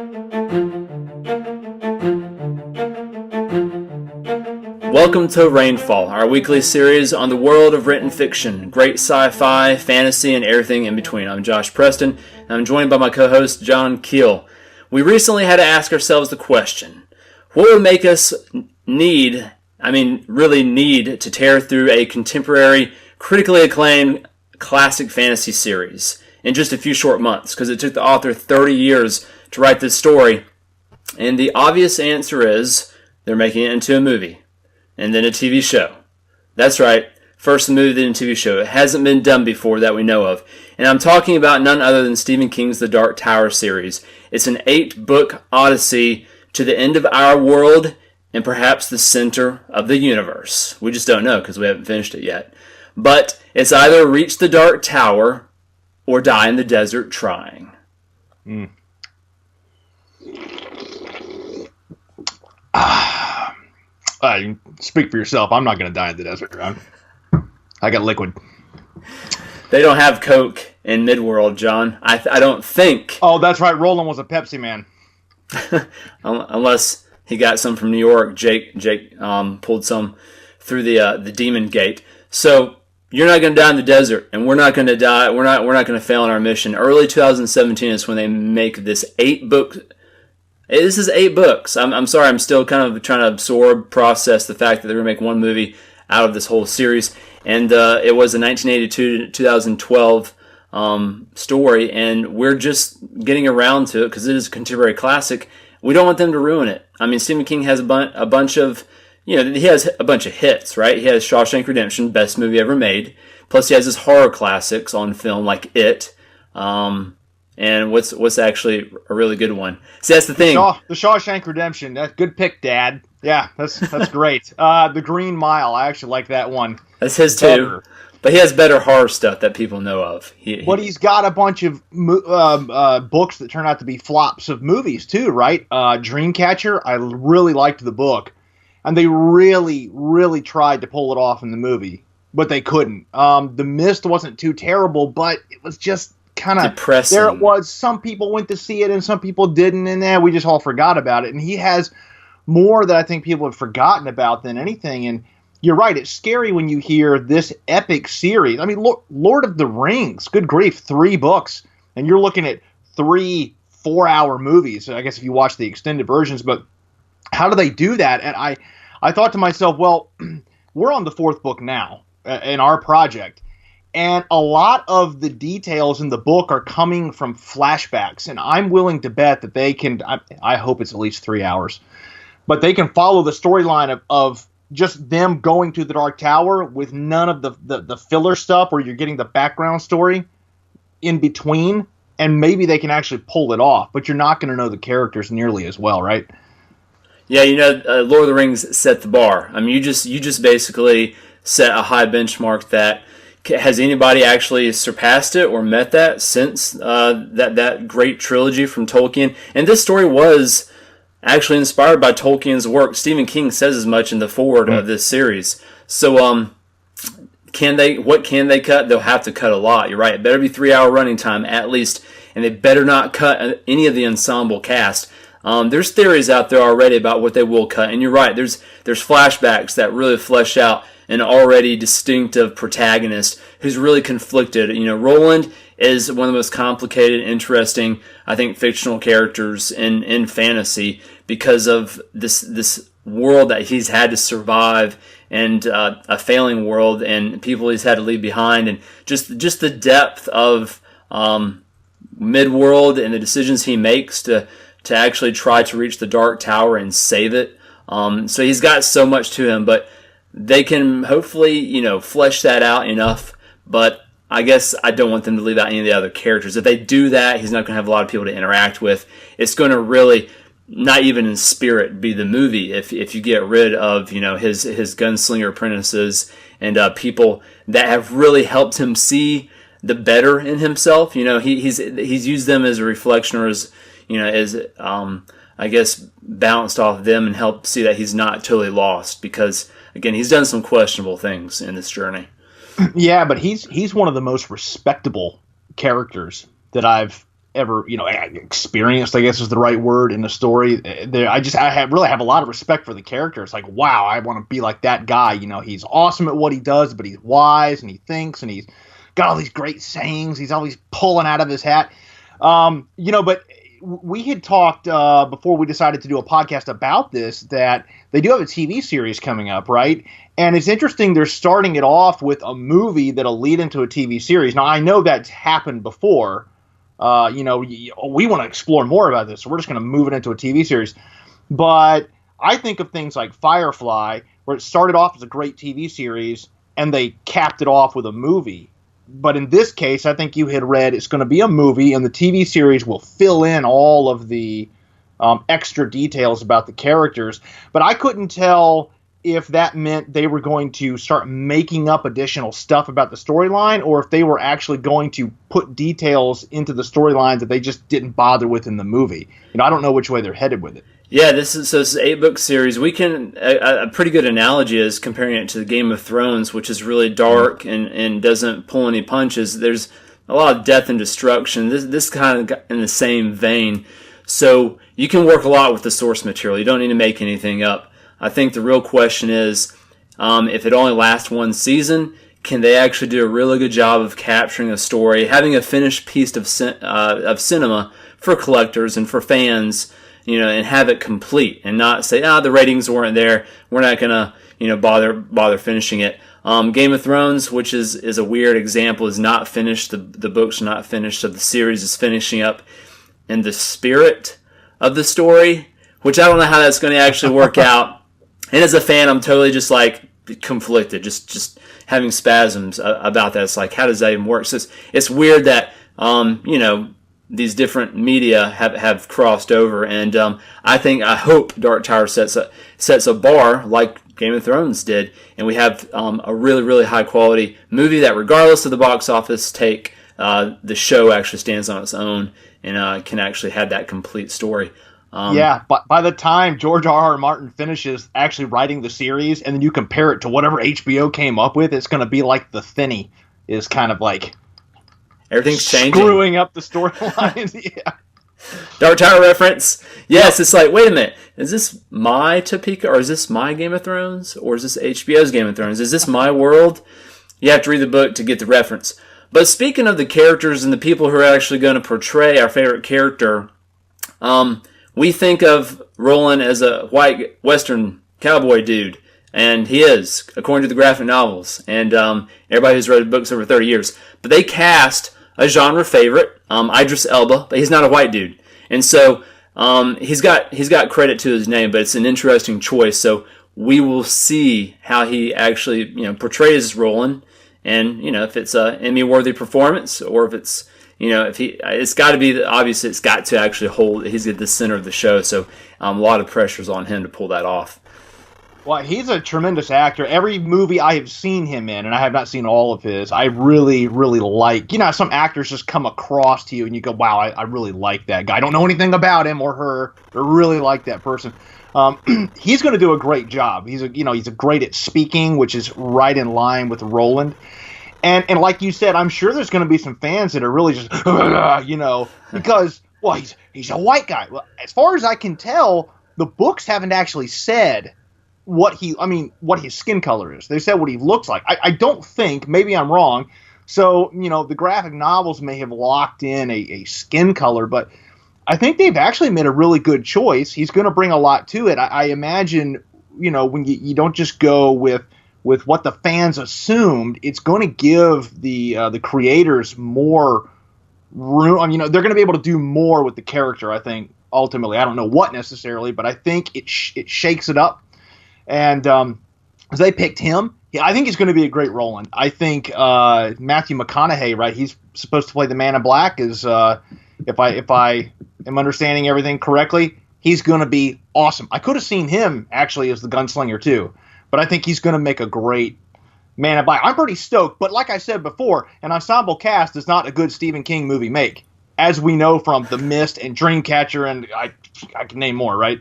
Welcome to REIGNfall, our weekly series on the world of written fiction, great sci-fi, fantasy, and everything in between. I'm Josh Preston, and I'm joined by my co-host John Keel. We recently had to ask ourselves the question, what would make us really need to tear through a contemporary, critically acclaimed classic fantasy series in just a few short months? Because it took the author 30 years to write this story. And the obvious answer is they're making it into a movie and then a TV show. That's right. First the movie, then a TV show. It hasn't been done before that we know of. And I'm talking about none other than Stephen King's The Dark Tower series. It's an 8-book odyssey to the end of our world and perhaps the center of the universe. We just don't know because we haven't finished it yet. But it's either reach the Dark Tower or die in the desert trying. You speak for yourself. I'm not going to die in the desert. I got liquid. They don't have Coke in Midworld, John. I don't think. Oh, that's right. Roland was a Pepsi man. Unless he got some from New York. Jake pulled some through the Demon Gate. So you're not going to die in the desert, and we're not going to die. We're not going to fail in our mission. Early 2017 is when they make this 8-book. This is 8 books. I'm sorry. I'm still kind of trying to absorb, process the fact that they're going to make one movie out of this whole series. And it was a 1982 to 2012 story, and we're just getting around to it because it is a contemporary classic. We don't want them to ruin it. I mean, Stephen King has a bunch of, he has a bunch of hits, right? He has Shawshank Redemption, best movie ever made. Plus, he has his horror classics on film like It. And what's actually a really good one. See, that's the thing. The Shawshank Redemption. That's good pick, Dad. Yeah, that's great. The Green Mile. I actually like that one. That's his too. But he has better horror stuff that people know of. But he's got a bunch of books that turn out to be flops of movies too, right? Dreamcatcher. I really liked the book, and they really, really tried to pull it off in the movie, but they couldn't. The Mist wasn't too terrible, but it was just kind of depressing. There it was. Some people went to see it and some people didn't, and we just all forgot about it. And he has more that I think people have forgotten about than anything. And you're right, it's scary when you hear this epic series. I mean, Lord of the Rings, good grief, 3 books, and you're looking at 3 4-hour movies. I guess if you watch the extended versions, but how do they do that? And I thought to myself, well, we're on the 4th book now in our project. And a lot of the details in the book are coming from flashbacks. And I'm willing to bet that they can, I hope it's at least 3 hours, but they can follow the storyline of just them going to the Dark Tower with none of the filler stuff where you're getting the background story in between. And maybe they can actually pull it off, but you're not going to know the characters nearly as well, right? Yeah, Lord of the Rings set the bar. I mean, you just basically set a high benchmark that. Has anybody actually surpassed it or met that since that great trilogy from Tolkien? And this story was actually inspired by Tolkien's work. Stephen King says as much in the foreword of this series. So, what can they cut? They'll have to cut a lot. You're right. It better be 3-hour running time at least, and they better not cut any of the ensemble cast. There's theories out there already about what they will cut, and you're right. There's flashbacks that really flesh out an already distinctive protagonist who's really conflicted. Roland is one of the most complicated, interesting, I think, fictional characters in fantasy because of this world that he's had to survive and a failing world and people he's had to leave behind, and just the depth of Midworld and the decisions he makes to actually try to reach the Dark Tower and save it. So he's got so much to him, but they can hopefully, flesh that out enough, but I guess I don't want them to leave out any of the other characters. If they do that, he's not going to have a lot of people to interact with. It's going to really, not even in spirit, be the movie if you get rid of, his gunslinger apprentices and people that have really helped him see the better in himself. He's used them as a reflection or as I guess bounced off them and helped see that he's not totally lost because, again, he's done some questionable things in this journey. Yeah, but he's one of the most respectable characters that I've ever, experienced, I guess is the right word in the story. Really have a lot of respect for the character. It's like, wow, I want to be like that guy. He's awesome at what he does, but he's wise and he thinks and he's got all these great sayings. He's always pulling out of his hat. But we had talked before we decided to do a podcast about this, that they do have a TV series coming up, right? And it's interesting, they're starting it off with a movie that'll lead into a TV series. Now, I know that's happened before. We want to explore more about this, so we're just going to move it into a TV series. But I think of things like Firefly, where it started off as a great TV series, and they capped it off with a movie. But in this case, I think you had read it's going to be a movie, and the TV series will fill in all of the extra details about the characters. But I couldn't tell if that meant they were going to start making up additional stuff about the storyline, or if they were actually going to put details into the storyline that they just didn't bother with in the movie. I don't know which way they're headed with it. Yeah, this is an 8-book series. We can a pretty good analogy is comparing it to the Game of Thrones, which is really dark and doesn't pull any punches. There's a lot of death and destruction. This kind of in the same vein. So you can work a lot with the source material. You don't need to make anything up. I think the real question is, if it only lasts one season, can they actually do a really good job of capturing a story, having a finished piece of cinema for collectors and for fans, and have it complete, and not say, the ratings weren't there, we're not gonna, bother finishing it. Game of Thrones, which is a weird example, is not finished. The books are not finished, so the series is finishing up in the spirit of the story, which I don't know how that's going to actually work out. And as a fan, I'm totally just like conflicted, just having spasms about that. It's like, how does that even work? So it's weird that, these different media have crossed over. And I hope Dark Tower sets a bar like Game of Thrones did. And we have a really, really high quality movie that, regardless of the box office take, the show actually stands on its own and can actually have that complete story. But by the time George R.R. Martin finishes actually writing the series, and then you compare it to whatever HBO came up with, it's going to be like The Thinny is kind of like everything's changing, screwing up the storylines. Yeah. Dark Tower reference. Yes, It's like, wait a minute, is this my Topeka, or is this my Game of Thrones, or is this HBO's Game of Thrones? Is this my world? You have to read the book to get the reference. But speaking of the characters and the people who are actually going to portray our favorite character, we think of Roland as a white Western cowboy dude, and he is, according to the graphic novels, and everybody who's read books over 30 years. But they cast a genre favorite, Idris Elba, but he's not a white dude. And so he's got credit to his name, but it's an interesting choice. So we will see how he actually portrays Roland, and if it's an Emmy-worthy performance, or if it's it's got to be obvious. It's got to actually hold. He's at the center of the show, so a lot of pressure's on him to pull that off. Well, he's a tremendous actor. Every movie I have seen him in, and I have not seen all of his, I really, really like. Some actors just come across to you, and you go, "Wow, I really like that guy." I don't know anything about him or her, but really like that person. He's going to do a great job. He's great at speaking, which is right in line with Roland. And like you said, I'm sure there's going to be some fans that are really just, because, well, he's a white guy. Well, as far as I can tell, the books haven't actually said what his skin color is. They said what he looks like. I don't think, maybe I'm wrong. So, the graphic novels may have locked in a skin color, but I think they've actually made a really good choice. He's going to bring a lot to it. I imagine, when you don't just go with what the fans assumed, it's going to give the creators more room. They're going to be able to do more with the character, I think, ultimately. I don't know what necessarily, but I think it shakes it up. And they picked him. Yeah, I think he's going to be a great Roland. I think Matthew McConaughey, right, he's supposed to play the Man in Black, is if I am understanding everything correctly, he's going to be awesome. I could have seen him, actually, as the gunslinger, too. But I think he's going to make a great Man in Black. I'm pretty stoked, but like I said before, an ensemble cast does not a good Stephen King movie make, as we know from The Mist and Dreamcatcher, and I can name more, right?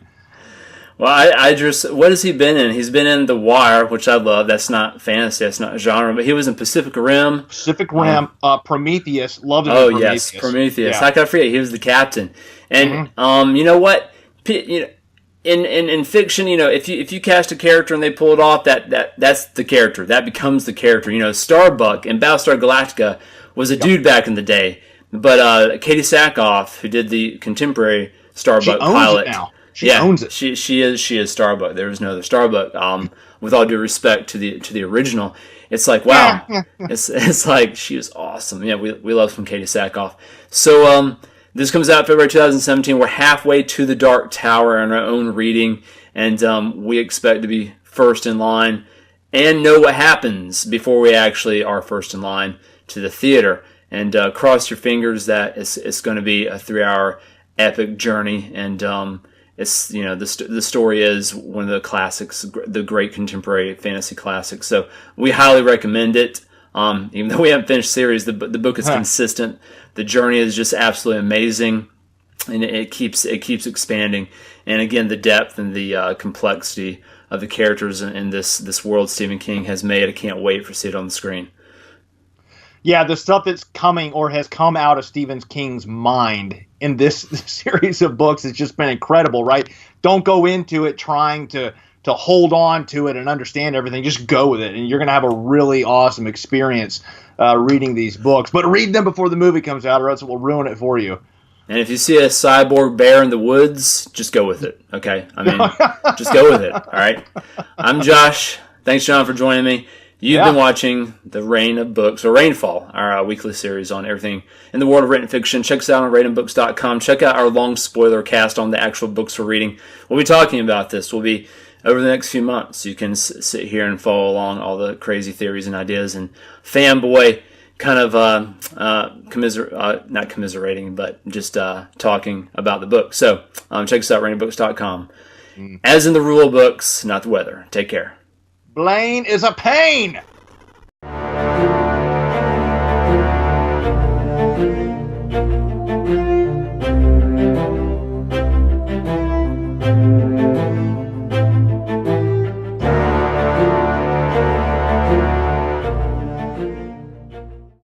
Well, I just, what has he been in? He's been in The Wire, which I love. That's not fantasy, that's not genre, but he was in Pacific Rim. Pacific Rim, Prometheus, loved him. Oh in Prometheus. yes, Prometheus. Yeah. How could I forget? He was the captain. And you know what? In fiction, if you cast a character and they pull it off, that's the character. That becomes the character. Starbuck in Battlestar Galactica was a dude back in the day, but Katie Sackhoff, who did the contemporary Starbuck pilot, now. She owns it. She is Starbuck. There is no other Starbuck. With all due respect to the original, it's like wow, it's like she is awesome. Yeah, we love some Katie Sackhoff. So this comes out February 2017. We're halfway to the Dark Tower in our own reading, and we expect to be first in line and know what happens before we actually are first in line to the theater. And cross your fingers that it's going to be a 3-hour epic journey. And it's the story is one of the classics, the great contemporary fantasy classics. So we highly recommend it. Even though we haven't finished the series, the book is consistent. The journey is just absolutely amazing, and it keeps expanding. And again, the depth and the complexity of the characters in this world Stephen King has made. I can't wait to see it on the screen. Yeah, the stuff that's coming or has come out of Stephen King's mind in this series of books has just been incredible, right? Don't go into it trying to hold on to it and understand everything. Just go with it, and you're going to have a really awesome experience reading these books. But read them before the movie comes out, or else it will ruin it for you. And if you see a cyborg bear in the woods, just go with it, okay? I mean, just go with it, all right? I'm Josh. Thanks, John, for joining me. You've been watching The Reign of Books, or REIGNfall, our weekly series on everything in the world of written fiction. Check us out on ReighnandBooks.com. Check out our long spoiler cast on the actual books we're reading. We'll be talking about this. We'll be over the next few months. You can sit here and follow along all the crazy theories and ideas and fanboy kind of not commiserating, but just talking about the book. So check us out, ReighnandBooks.com. As in the rule of books, not the weather. Take care. Blaine is a pain!